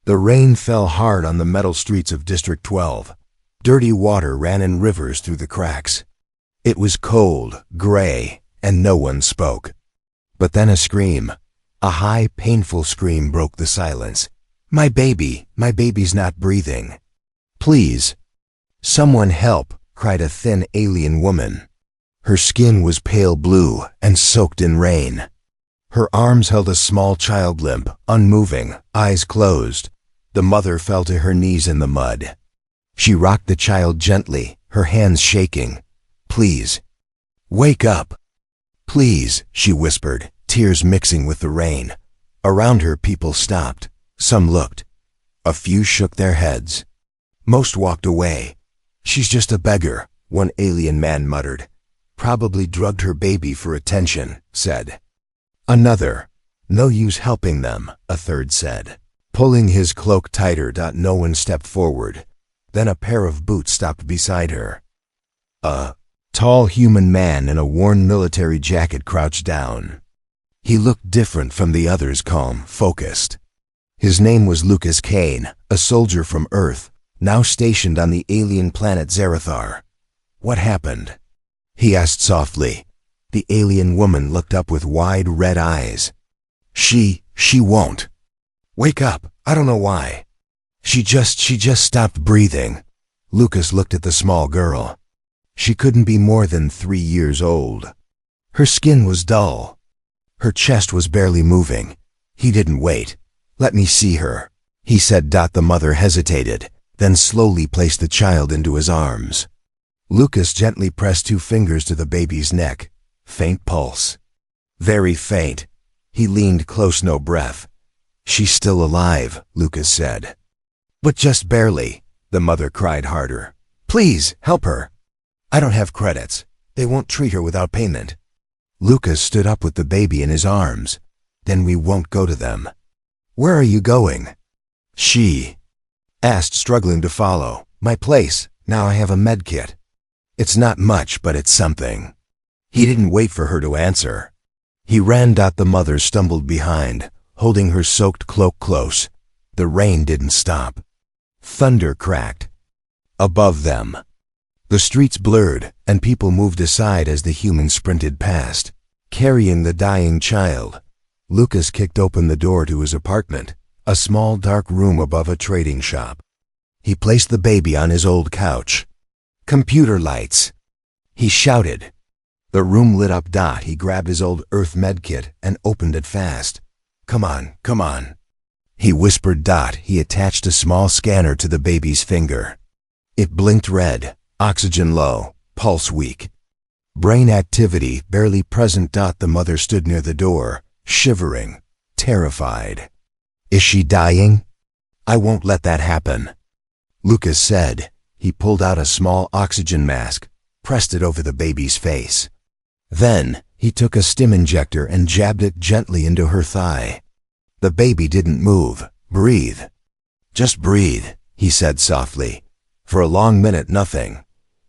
The rain fell hard on the metal streets of District 12. Dirty water ran in rivers through the cracks. It was cold, gray, and no one spoke. But then a scream, a high, painful scream broke the silence. My baby's not breathing. Please. Someone help, cried a thin alien woman. Her skin was pale blue and soaked in rain. Her arms held a small child limp, unmoving, eyes closed. The mother fell to her knees in the mud. She rocked the child gently, her hands shaking. Please. Wake up. Please, she whispered, tears mixing with the rain. Around her, people stopped. Some looked. A few shook their heads. Most walked away. She's just a beggar, one alien man muttered. Probably drugged her baby for attention, said. Another. No use helping them, a third said. Pulling his cloak tighter, no one stepped forward. Then a pair of boots stopped beside her. A tall human man in a worn military jacket crouched down. He looked different from the others, calm, focused. His name was Lucas Kane, a soldier from Earth, now stationed on the alien planet Zarathar. What happened? He asked softly. The alien woman looked up with wide red eyes. She won't. Wake up, I don't know why. She just stopped breathing. Lucas looked at the small girl. She couldn't be more than 3 years old. Her skin was dull. Her chest was barely moving. He didn't wait. Let me see her, he said. The mother hesitated, then slowly placed the child into his arms. Lucas gently pressed 2 fingers to the baby's neck. Faint pulse. Very faint. He leaned close, no breath. She's still alive, Lucas said. But just barely, the mother cried harder. Please, help her. I don't have credits. They won't treat her without payment. Lucas stood up with the baby in his arms. Then we won't go to them. Where are you going? She asked, struggling to follow. My place. Now I have a med kit. It's not much, but it's something. He didn't wait for her to answer. He ran. The mother stumbled behind, holding her soaked cloak close. The rain didn't stop. Thunder cracked. Above them. The streets blurred, and people moved aside as the human sprinted past, carrying the dying child. Lucas kicked open the door to his apartment, a small dark room above a trading shop. He placed the baby on his old couch. Computer lights. He shouted. The room lit up. He grabbed his old Earth medkit and opened it fast. Come on, come on. He whispered. He attached a small scanner to the baby's finger. It blinked red, oxygen low, pulse weak. Brain activity barely present. The mother stood near the door, shivering, terrified. Is she dying? I won't let that happen, Lucas said. He pulled out a small oxygen mask, pressed it over the baby's face. Then, he took a stim injector and jabbed it gently into her thigh. The baby didn't move. Breathe. Just breathe, he said softly. For a long minute, nothing.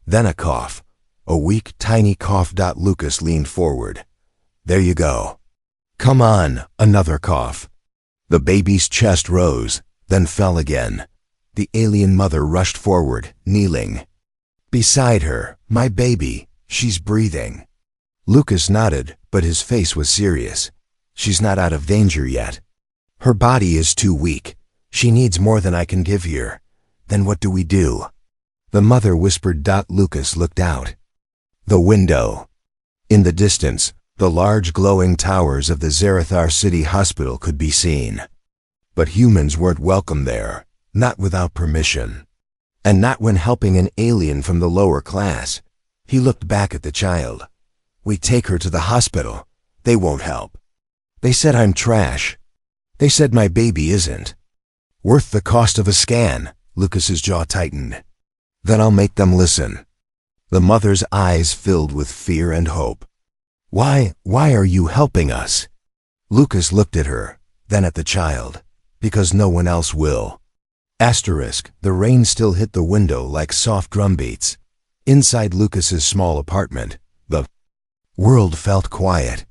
Then a cough. A weak, tiny cough. Lucas leaned forward. There you go. Come on, another cough. The baby's chest rose, then fell again. The alien mother rushed forward, kneeling. Beside her, my baby, she's breathing. Lucas nodded, but his face was serious. She's not out of danger yet. Her body is too weak. She needs more than I can give here. Then what do we do? The mother whispered. Lucas looked out. The window. In the distance, the large glowing towers of the Zarathar City Hospital could be seen. But humans weren't welcome there, not without permission. And not when helping an alien from the lower class. He looked back at the child. We take her to the hospital. They won't help. They said I'm trash. They said my baby isn't worth the cost of a scan. Lucas's jaw tightened. Then I'll make them listen. The mother's eyes filled with fear and hope. Why are you helping us? Lucas looked at her, then at the child. Because no one else will. Asterisk, the rain still hit the window like soft drum beats. Inside Lucas's small apartment, the world felt quiet.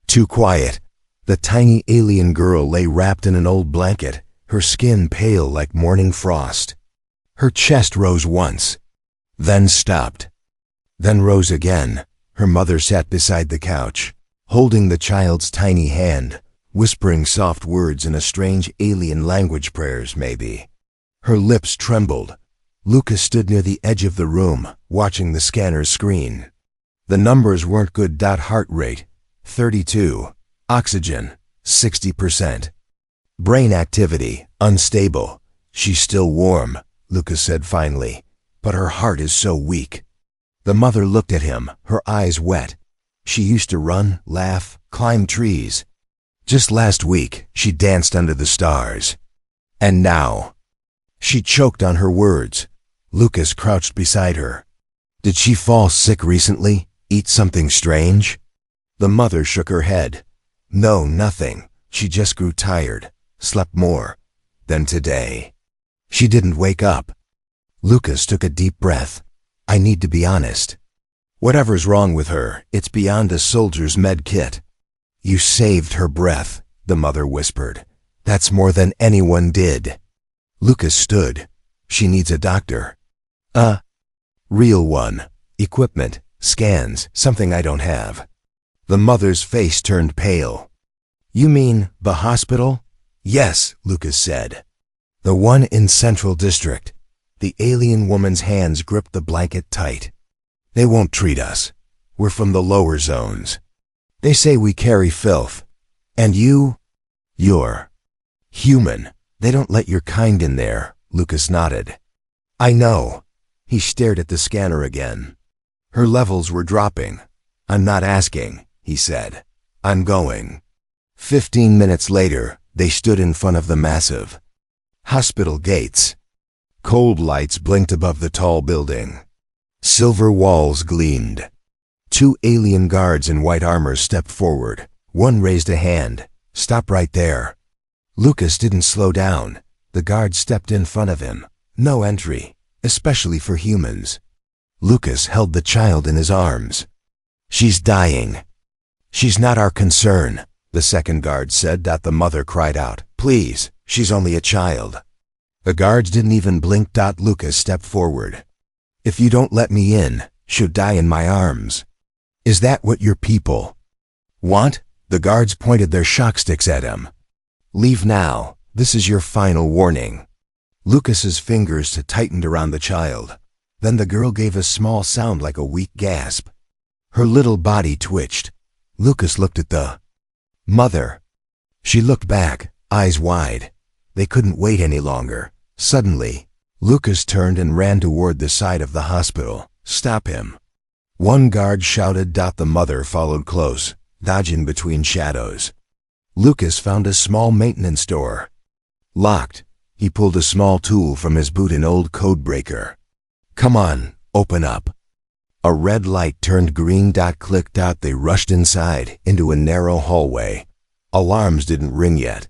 Too quiet. The tiny alien girl lay wrapped in an old blanket, her skin pale like morning frost. Her chest rose once, then stopped, then rose again. Her mother sat beside the couch, holding the child's tiny hand, whispering soft words in a strange alien language, prayers maybe. Her lips trembled. Lucas stood near the edge of the room, watching the scanner's screen. The numbers weren't good. Heart rate, 32. Oxygen, 60%. Brain activity, unstable. She's still warm, Lucas said finally, but her heart is so weak. The mother looked at him, her eyes wet. She used to run, laugh, climb trees. Just last week, she danced under the stars. And now... She choked on her words. Lucas crouched beside her. Did she fall sick recently? Eat something strange? The mother shook her head. No, nothing. She just grew tired, slept more. Then today. She didn't wake up. Lucas took a deep breath. I need to be honest. Whatever's wrong with her, it's beyond a soldier's med kit. You saved her breath, the mother whispered. That's more than anyone did. Lucas stood. She needs a doctor. A real one. Equipment, scans, something I don't have. The mother's face turned pale. You mean the hospital? Yes, Lucas said. The one in Central District. The alien woman's hands gripped the blanket tight. They won't treat us. We're from the lower zones. They say we carry filth. And you're human. They don't let your kind in there, Lucas nodded. I know. He stared at the scanner again. Her levels were dropping. I'm not asking, he said. I'm going. 15 minutes later, they stood in front of the massive hospital gates. Cold lights blinked above the tall building. Silver walls gleamed. 2 alien guards in white armor stepped forward. One raised a hand. Stop right there. Lucas didn't slow down. The guard stepped in front of him. No entry, especially for humans. Lucas held the child in his arms. She's dying. She's not our concern, the second guard said. The mother cried out. Please, she's only a child. The guards didn't even blink. Lucas stepped forward. If you don't let me in, she'll die in my arms. Is that what your people want? The guards pointed their shock sticks at him. Leave now. This is your final warning. Lucas's fingers tightened around the child. Then the girl gave a small sound like a weak gasp. Her little body twitched. Lucas looked at the mother. She looked back, eyes wide. They couldn't wait any longer. Suddenly, Lucas turned and ran toward the side of the hospital. Stop him. One guard shouted. The mother followed close, dodging between shadows. Lucas found a small maintenance door. Locked. He pulled a small tool from his boot, an old code breaker. Come on, open up. A red light turned green. Click. They rushed inside, into a narrow hallway. Alarms didn't ring yet.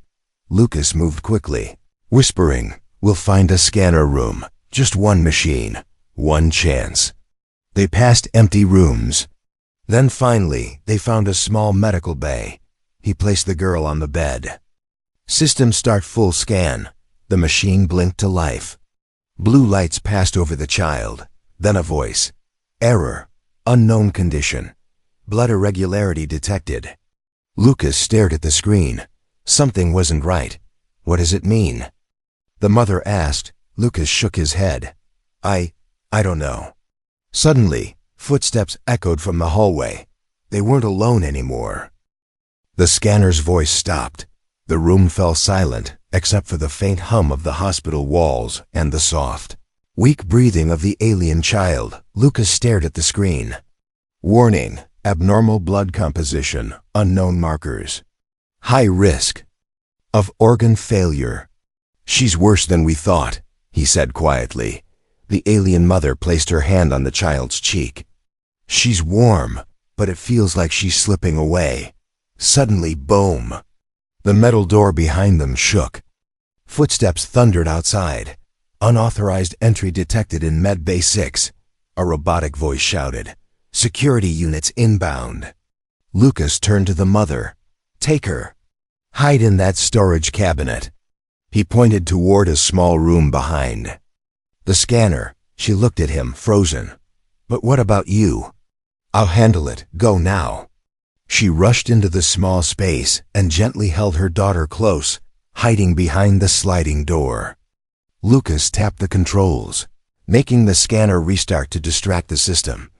Lucas moved quickly, whispering, We'll find a scanner room. Just one machine. One chance. They passed empty rooms. Then finally, they found a small medical bay. He placed the girl on the bed. System start full scan. The machine blinked to life. Blue lights passed over the child. Then a voice. Error. Unknown condition. Blood irregularity detected. Lucas stared at the screen. Something wasn't right. What does it mean? The mother asked. Lucas shook his head. I don't know. Suddenly, footsteps echoed from the hallway. They weren't alone anymore. The scanner's voice stopped. The room fell silent, except for the faint hum of the hospital walls and the soft, weak breathing of the alien child. Lucas stared at the screen. Warning, abnormal blood composition, unknown markers. High risk of organ failure. She's worse than we thought, he said quietly. The alien mother placed her hand on the child's cheek. She's warm, but it feels like she's slipping away. Suddenly, boom! The metal door behind them shook. Footsteps thundered outside. Unauthorized entry detected in Med Bay 6. A robotic voice shouted. Security units inbound. Lucas turned to the mother. Take her. Hide in that storage cabinet. He pointed toward a small room behind. The scanner. She looked at him, frozen. But what about you? I'll handle it. Go now. She rushed into the small space and gently held her daughter close, hiding behind the sliding door. Lucas tapped the controls, making the scanner restart to distract the system.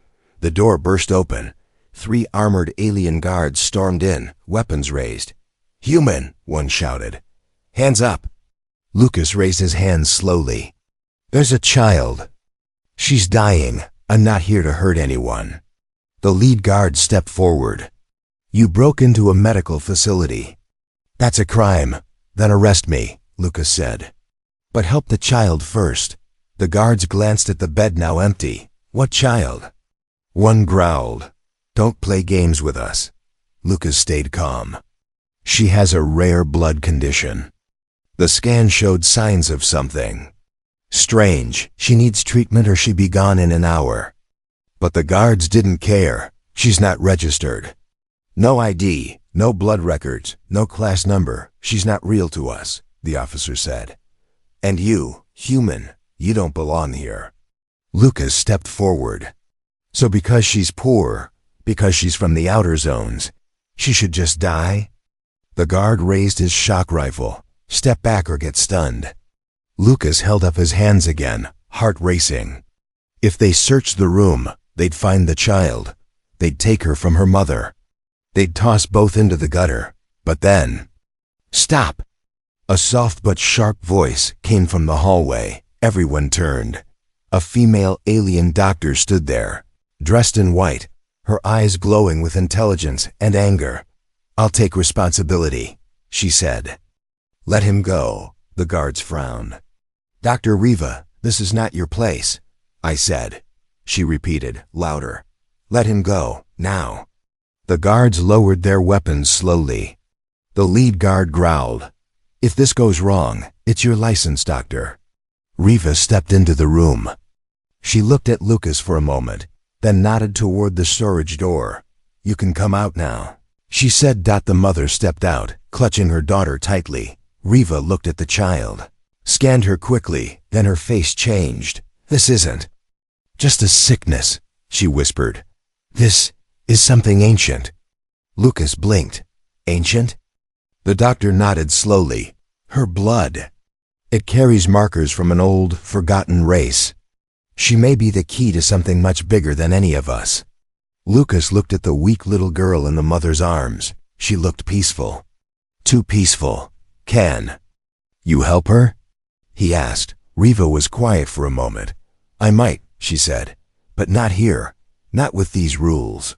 The door burst open. 3 armored alien guards stormed in, weapons raised. "Human!" one shouted. "Hands up!" Lucas raised his hands slowly. "There's a child. She's dying. I'm not here to hurt anyone." The lead guard stepped forward. "You broke into a medical facility. That's a crime. Then arrest me," Lucas said. "But help the child first." The guards glanced at the bed now empty. "What child?" One growled. "Don't play games with us." Lucas stayed calm. "She has a rare blood condition. The scan showed signs of something strange. She needs treatment or she'll be gone in an hour." But the guards didn't care. "She's not registered. No ID, no blood records, no class number. She's not real to us," the officer said. "And you, human, you don't belong here." Lucas stepped forward. "So because she's poor, because she's from the outer zones, she should just die?" The guard raised his shock rifle. "Step back or get stunned." Lucas held up his hands again, heart racing. If they searched the room, they'd find the child. They'd take her from her mother. They'd toss both into the gutter. But then... "Stop!" A soft but sharp voice came from the hallway. Everyone turned. A female alien doctor stood there, dressed in white, her eyes glowing with intelligence and anger. "I'll take responsibility," she said. "Let him go," the guards frowned. "Dr. Riva, this is not your place," I said. She repeated, louder. "Let him go, now." The guards lowered their weapons slowly. The lead guard growled. "If this goes wrong, it's your license, doctor." Riva stepped into the room. She looked at Lucas for a moment, then nodded toward the storage door. "You can come out now," she said. The mother stepped out, clutching her daughter tightly. Riva looked at the child, scanned her quickly, then her face changed. "This isn't just a sickness," she whispered. "This is something ancient." Lucas blinked. "Ancient?" The doctor nodded slowly. "Her blood. It carries markers from an old, forgotten race. She may be the key to something much bigger than any of us." Lucas looked at the weak little girl in the mother's arms. She looked peaceful. Too peaceful. "Can you help her?" he asked. Riva was quiet for a moment. "I might," she said, "but not here. Not with these rules."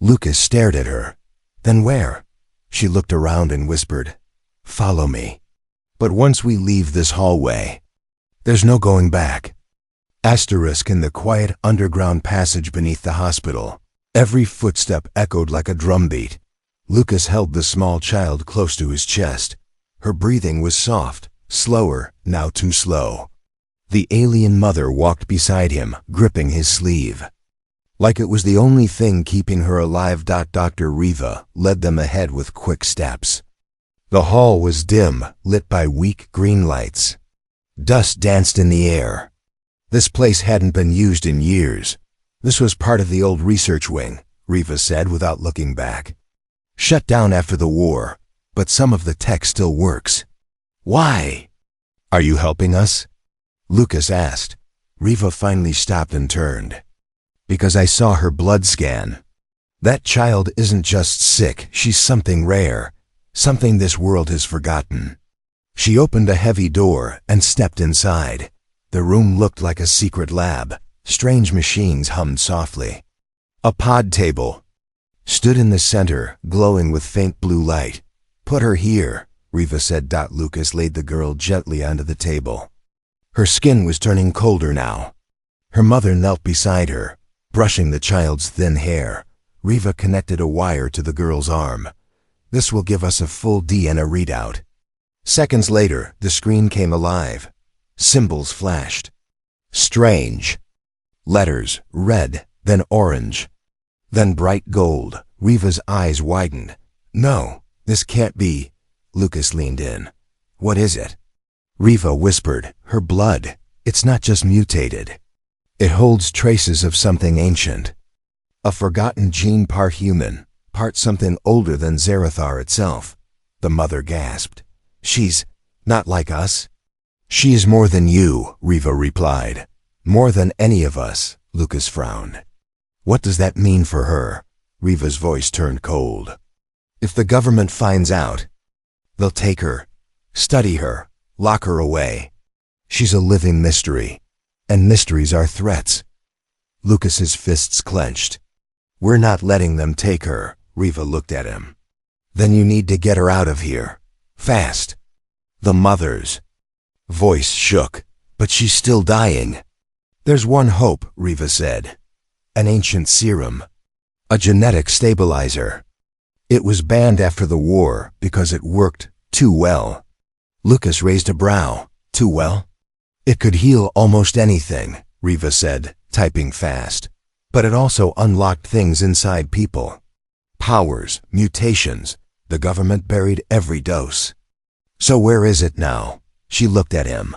Lucas stared at her. "Then where?" She looked around and whispered, "Follow me. But once we leave this hallway, there's no going back." Asterisk in the quiet underground passage beneath the hospital. Every footstep echoed like a drumbeat. Lucas held the small child close to his chest. Her breathing was soft, slower, now too slow. The alien mother walked beside him, gripping his sleeve. Like it was the only thing keeping her alive. Dr. Riva led them ahead with quick steps. The hall was dim, lit by weak green lights. Dust danced in the air. This place hadn't been used in years. "This was part of the old research wing," Riva said without looking back. "Shut down after the war, but some of the tech still works." "Why?" "Are you helping us?" Lucas asked. Riva finally stopped and turned. "Because I saw her blood scan. That child isn't just sick, she's something rare, something this world has forgotten." She opened a heavy door and stepped inside. The room looked like a secret lab. Strange machines hummed softly. A pod table stood in the center, glowing with faint blue light. "Put her here," Riva said. Lucas laid the girl gently onto the table. Her skin was turning colder now. Her mother knelt beside her, brushing the child's thin hair. Riva connected a wire to the girl's arm. "This will give us a full DNA readout." Seconds later, the screen came alive. Symbols flashed. Strange. Letters, red, then orange, then bright gold. Riva's eyes widened. "No, this can't be." Lucas leaned in. "What is it?" Riva whispered, her blood, it's not just mutated. It holds traces of something ancient. A forgotten gene, part human, part something older than Zarathar itself. The mother gasped. She's not like us? She is more than you, Riva replied. More than any of us, Lucas frowned. What does that mean for her? Riva's voice turned cold. If the government finds out, they'll take her, study her, lock her away. She's a living mystery, and mysteries are threats. Lucas's fists clenched. We're not letting them take her, Riva looked at him. Then you need to get her out of here. Fast. The mother's voice shook. But she's still dying. There's one hope, Riva said. An ancient serum. A genetic stabilizer. It was banned after the war because it worked too well. Lucas raised a brow. Too well? It could heal almost anything, Riva said, typing fast. But it also unlocked things inside people. Powers, mutations. The government buried every dose. So where is it now? She looked at him.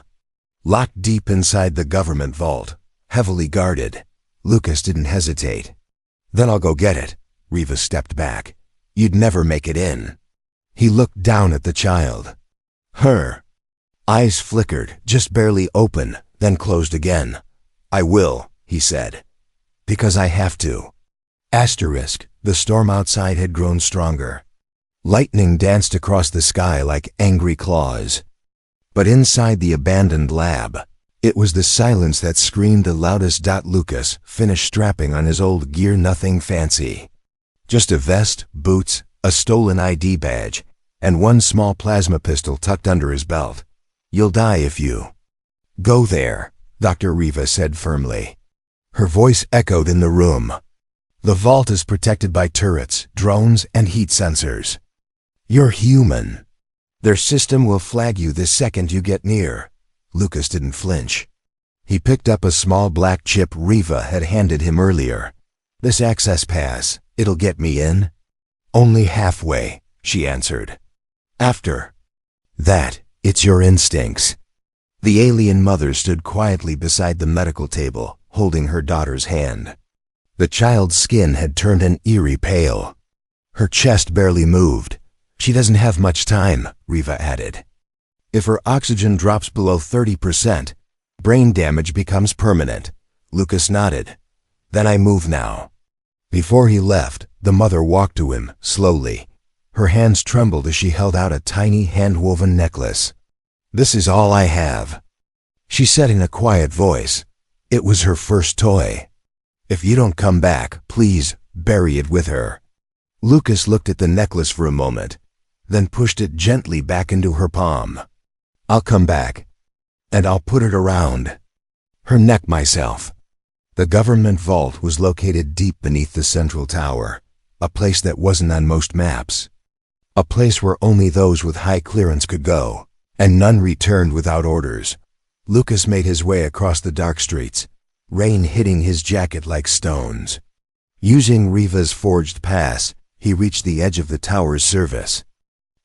Locked deep inside the government vault, heavily guarded. Lucas didn't hesitate. Then I'll go get it. Riva stepped back. You'd never make it in. He looked down at the child. Her eyes flickered, just barely open, then closed again. I will, he said. Because I have to. Asterisk, the storm outside had grown stronger. Lightning danced across the sky like angry claws. But inside the abandoned lab, it was the silence that screamed the loudest. Lucas finished strapping on his old gear, nothing fancy. Just a vest, boots, a stolen ID badge, and one small plasma pistol tucked under his belt. You'll die if you go there, Dr. Riva said firmly. Her voice echoed in the room. The vault is protected by turrets, drones, and heat sensors. You're human. Their system will flag you the second you get near. Lucas didn't flinch. He picked up a small black chip Riva had handed him earlier. This access pass, it'll get me in? Only halfway, she answered. After that, it's your instincts. The alien mother stood quietly beside the medical table, holding her daughter's hand. The child's skin had turned an eerie pale. Her chest barely moved. She doesn't have much time, Riva added. If her oxygen drops below 30%, brain damage becomes permanent. Lucas nodded. Then I move now. Before he left, the mother walked to him, slowly. Her hands trembled as she held out a tiny hand-woven necklace. This is all I have, she said in a quiet voice. It was her first toy. If you don't come back, please bury it with her. Lucas looked at the necklace for a moment, then pushed it gently back into her palm. I'll come back, and I'll put it around her neck myself. The government vault was located deep beneath the central tower, a place that wasn't on most maps. A place where only those with high clearance could go, and none returned without orders. Lucas made his way across the dark streets, rain hitting his jacket like stones. Using Riva's forged pass, he reached the edge of the tower's service.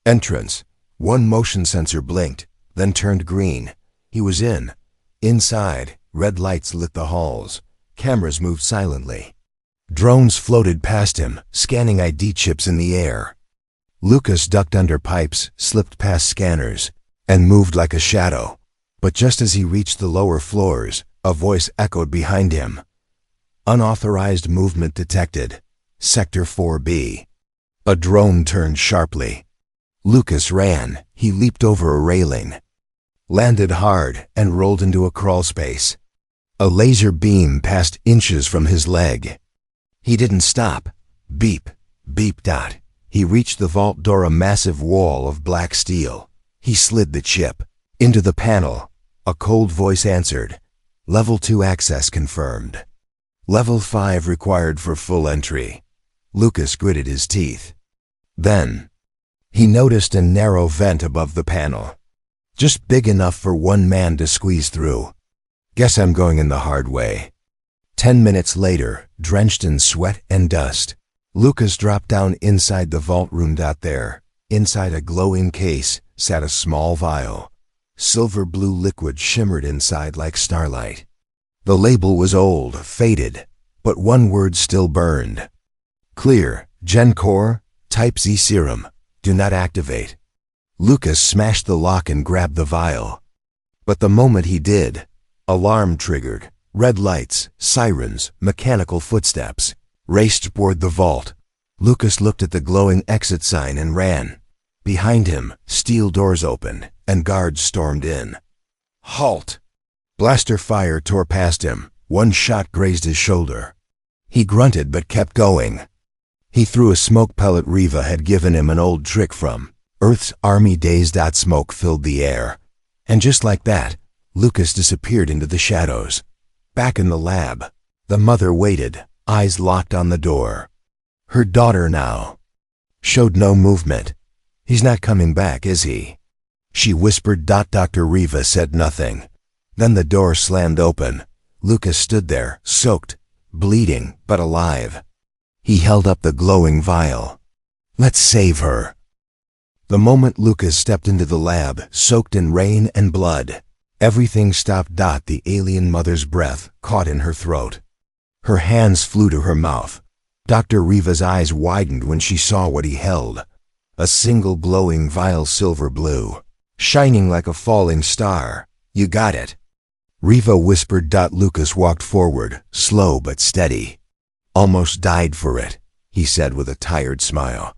Entrance. One motion sensor blinked, then turned green. He was in. Inside, red lights lit the halls. Cameras moved silently. Drones floated past him, scanning ID chips in the air. Lucas ducked under pipes, slipped past scanners, and moved like a shadow. But just as he reached the lower floors, a voice echoed behind him. Unauthorized movement detected. Sector 4B. A drone turned sharply. Lucas ran. He leaped over a railing, landed hard, and rolled into a crawl space. A laser beam passed inches from his leg. He didn't stop. Beep, beep. He reached the vault door, a massive wall of black steel. He slid the chip into the panel. A cold voice answered. Level 2 access confirmed. Level 5 required for full entry. Lucas gritted his teeth. Then he noticed a narrow vent above the panel, just big enough for one man to squeeze through. Guess I'm going in the hard way. 10 minutes later, drenched in sweat and dust, Lucas dropped down inside the vault room. There, inside a glowing case, sat a small vial. silver blue liquid shimmered inside like starlight. The label was old, faded, but one word still burned. Clear, Gen Core, Type Z serum, do not activate. Lucas smashed the lock and grabbed the vial. But the moment he did, alarm triggered, red lights, sirens, mechanical footsteps, raced toward the vault. Lucas looked at the glowing exit sign and ran. Behind him, steel doors opened, and guards stormed in. Halt! Blaster fire tore past him. One shot grazed his shoulder. He grunted but kept going. He threw a smoke pellet Riva had given him, an old trick from Earth's army days. Smoke filled the air. And just like that, Lucas disappeared into the shadows. Back in the lab, the mother waited, eyes locked on the door. Her daughter now showed no movement. He's not coming back, is he? She whispered. Dr. Riva said nothing. Then the door slammed open. Lucas stood there, soaked, bleeding, but alive. He held up the glowing vial. Let's save her. The moment Lucas stepped into the lab, soaked in rain and blood, everything stopped. The alien mother's breath caught in her throat. Her hands flew to her mouth. Dr. Riva's eyes widened when she saw what he held. A single glowing vial, silver blue, shining like a falling star. You got it, Riva whispered. Lucas walked forward, slow but steady. Almost died for it, he said with a tired smile.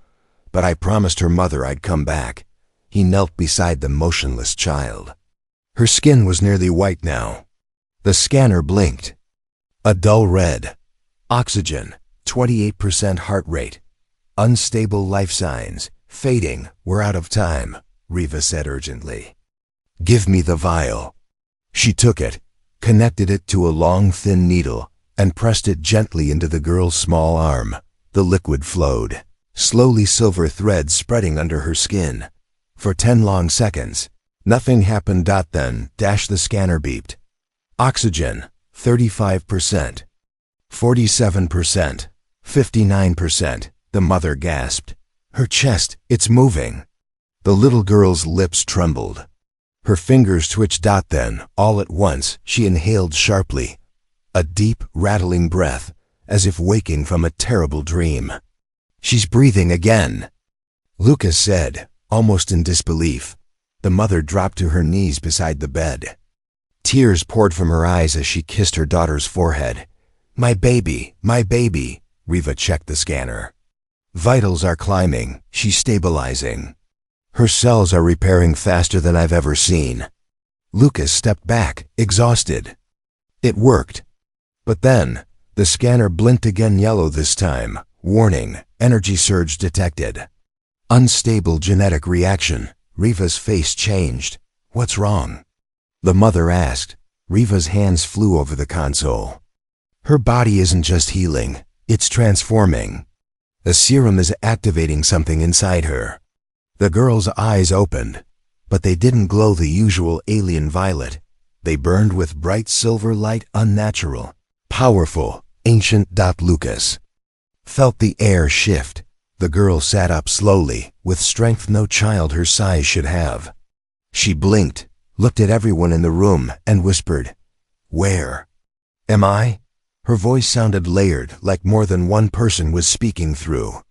But I promised her mother I'd come back. He knelt beside the motionless child. Her skin was nearly white now. The scanner blinked. A dull red. Oxygen, 28% heart rate. Unstable life signs. Fading. We're out of time, Riva said urgently. Give me the vial. She took it, connected it to a long, thin needle, and pressed it gently into the girl's small arm. The liquid flowed, slowly, silver threads spreading under her skin. For 10 long seconds, nothing happened. Then, the scanner beeped. Oxygen, 35%. 47%. 59%, the mother gasped. Her chest, it's moving. The little girl's lips trembled. Her fingers twitched. Then, all at once, she inhaled sharply. A deep, rattling breath, as if waking from a terrible dream. She's breathing again, Lucas said, almost in disbelief. The mother dropped to her knees beside the bed. Tears poured from her eyes as she kissed her daughter's forehead. My baby, Riva checked the scanner. Vitals are climbing, she's stabilizing. Her cells are repairing faster than I've ever seen. Lucas stepped back, exhausted. It worked. But then, the scanner blinked again, yellow this time. Warning, energy surge detected. Unstable genetic reaction. Riva's face changed. What's wrong? The mother asked. Riva's hands flew over the console. Her body isn't just healing, it's transforming. The serum is activating something inside her. The girl's eyes opened, but they didn't glow the usual alien violet. They burned with bright silver light, unnatural, powerful, ancient. Lucas felt the air shift. The girl sat up slowly, with strength no child her size should have. She blinked, looked at everyone in the room, and whispered, Where am I? Her voice sounded layered, like more than one person was speaking through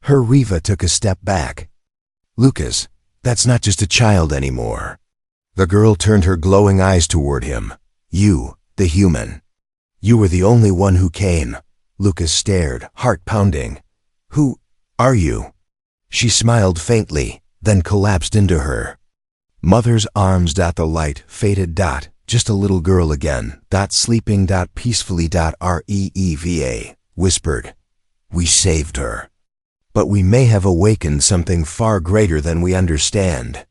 her. Riva took a step back. Lucas, that's not just a child anymore. The girl turned her glowing eyes toward him. You, the human. You were the only one who came. Lucas stared, heart pounding. Who are you? She smiled faintly, then collapsed into her mother's arms. The light faded. Just a little girl again. Sleeping. Peacefully. Reva whispered. We saved her. But we may have awakened something far greater than we understand.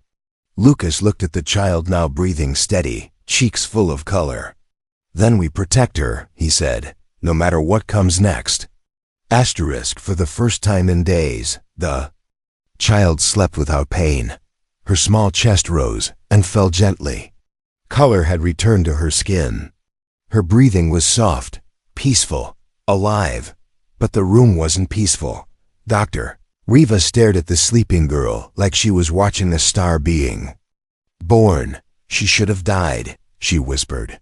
Lucas looked at the child, now breathing steady, cheeks full of color. Then we protect her, he said, no matter what comes next. For the first time in days, the child slept without pain. Her small chest rose and fell gently. Color had returned to her skin. Her breathing was soft, peaceful, alive. But the room wasn't peaceful. Riva stared at the sleeping girl like she was watching a star being born. She should have died, she whispered.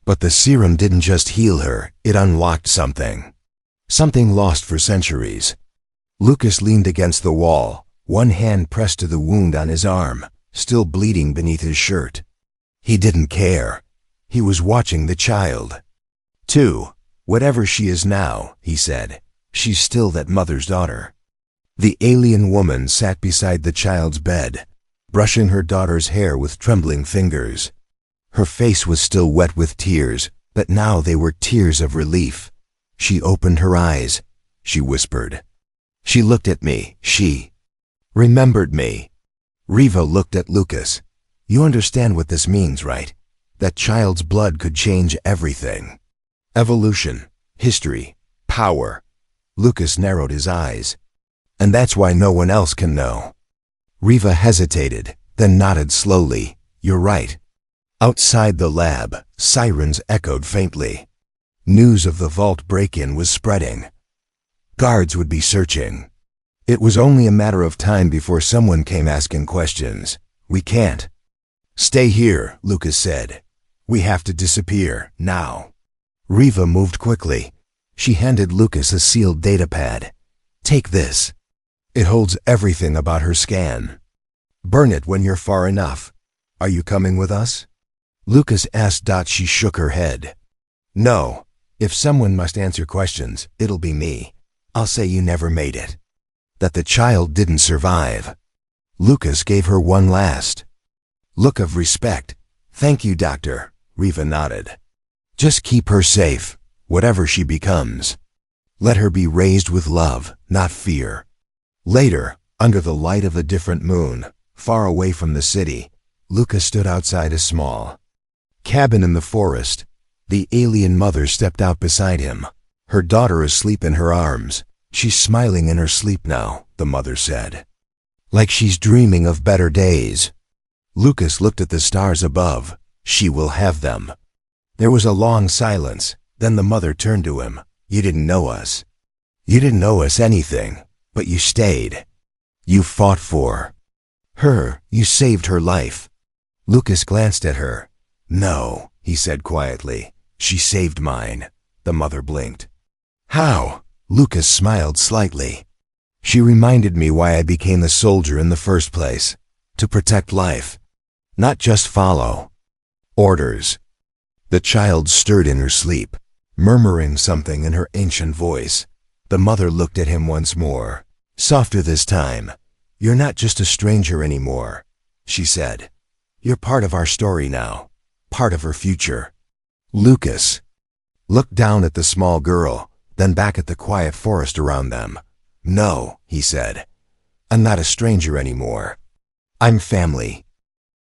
But the serum didn't just heal her, it unlocked something. Something lost for centuries. Lucas leaned against the wall, one hand pressed to the wound on his arm, still bleeding beneath his shirt. He didn't care. He was watching the child. Whatever she is now, he said, she's still that mother's daughter. The alien woman sat beside the child's bed, brushing her daughter's hair with trembling fingers. Her face was still wet with tears, but now they were tears of relief. She opened her eyes. She whispered. She looked at me. She remembered me. Riva looked at Lucas. You understand what this means, right? That child's blood could change everything. Evolution, history, power. Lucas narrowed his eyes. And that's why no one else can know. Riva hesitated, then nodded slowly. You're right. Outside the lab, sirens echoed faintly. News of the vault break-in was spreading. Guards would be searching. It was only a matter of time before someone came asking questions. We can't stay here, Lucas said. We have to disappear, now. Riva moved quickly. She handed Lucas a sealed data pad. Take this. It holds everything about her scan. Burn it when you're far enough. Are you coming with us? Lucas asked. She shook her head. No. If someone must answer questions, it'll be me. I'll say you never made it. That the child didn't survive. Lucas gave her one last look of respect. Thank you, Doctor. Riva nodded. Just keep her safe, whatever she becomes. Let her be raised with love, not fear. Later, under the light of a different moon, far away from the city, Lucas stood outside a small cabin in the forest. The alien mother stepped out beside him, her daughter asleep in her arms. She's smiling in her sleep now, the mother said. Like she's dreaming of better days. Lucas looked at the stars above. She will have them. There was a long silence. Then the mother turned to him. You didn't know us. You didn't know us anything, but you stayed. You fought for her. You saved her life. Lucas glanced at her. No, he said quietly. She saved mine. The mother blinked. How? Lucas smiled slightly. She reminded me why I became a soldier in the first place. To protect life. Not just follow orders. The child stirred in her sleep, murmuring something in her ancient voice. The mother looked at him once more. Softer this time. You're not just a stranger anymore, she said. You're part of our story now. Part of her future. Lucas looked down at the small girl, then back at the quiet forest around them. No, he said. I'm not a stranger anymore. I'm family.